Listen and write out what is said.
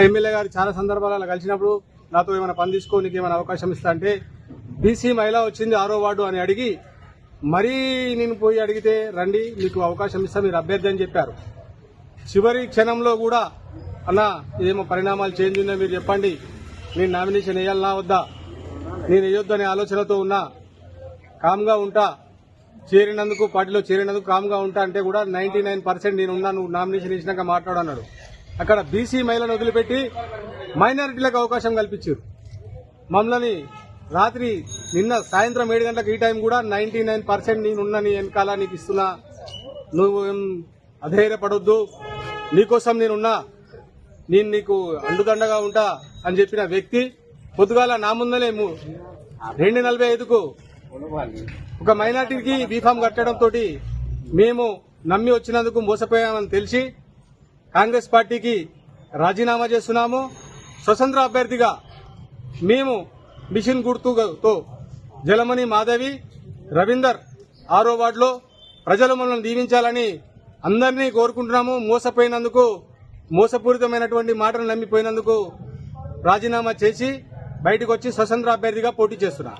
MLA గారు చాలా సందర్భాలలో కలిసినప్పుడు నాతో ఏమైనా పని తీసుకో నీకు ఏమైనా అవకాశం ఇస్తా అంటే బీసీ మహిళ వచ్చింది 6వ వార్డు అని అడిగి మరీ నేను పోయి అడిగితే రండి మీకు అవకాశం ఇస్తా మీరు అభ్యర్థి అని చెప్పారు. చివరి క్షణంలో కూడా అన్న ఇదేమో పరిణామాలు చేంజ్ ఉందో మీరు చెప్పండి, నేను నామినేషన్ వేయాలన్నా వద్దా, నేను వేయొద్దు అనే ఆలోచనతో ఉన్నా, కామ్గా ఉంటా, చేరినందుకు పార్టీలో చేరినందుకు కామ్గా ఉంటా అంటే కూడా 99% నేనున్నా, నువ్వు నామినేషన్ ఇచ్చినాక మాట్లాడన్నాడు. అక్కడ బీసీ మహిళను వదిలిపెట్టి మైనారిటీలకు అవకాశం కల్పించారు. మమ్మల్ని రాత్రి నిన్న సాయంత్రం 7 గంటలకు ఈ టైం కూడా 99% నేనున్నా, నీ వెనకాల నీకు ఇస్తున్నా, నువ్వు అధైర్యపడొద్దు, నీకోసం నేనున్నా, నేను నీకు అండుదండగా ఉంటా అని చెప్పిన వ్యక్తి పొద్దుగాల నా ముందలే 2:45కు ఒక మైనార్టీకి బీఫామ్ కట్టడంతో మేము నమ్మి వచ్చినందుకు మోసపోయామని తెలిసి కాంగ్రెస్ పార్టీకి రాజీనామా చేస్తున్నాము. స్వతంత్ర అభ్యర్థిగా మేము మిషన్ గుర్తుతో జలమణి మాధవి రవీందర్ 6వ వార్డులో ప్రజలు మనల్ని దీవించాలని అందరినీ కోరుకుంటున్నాము. మోసపోయినందుకు, మోసపూరితమైనటువంటి మాటలు నమ్మిపోయినందుకు రాజీనామా చేసి బయటకు వచ్చి స్వతంత్ర అభ్యర్థిగా పోటీ చేస్తున్నా.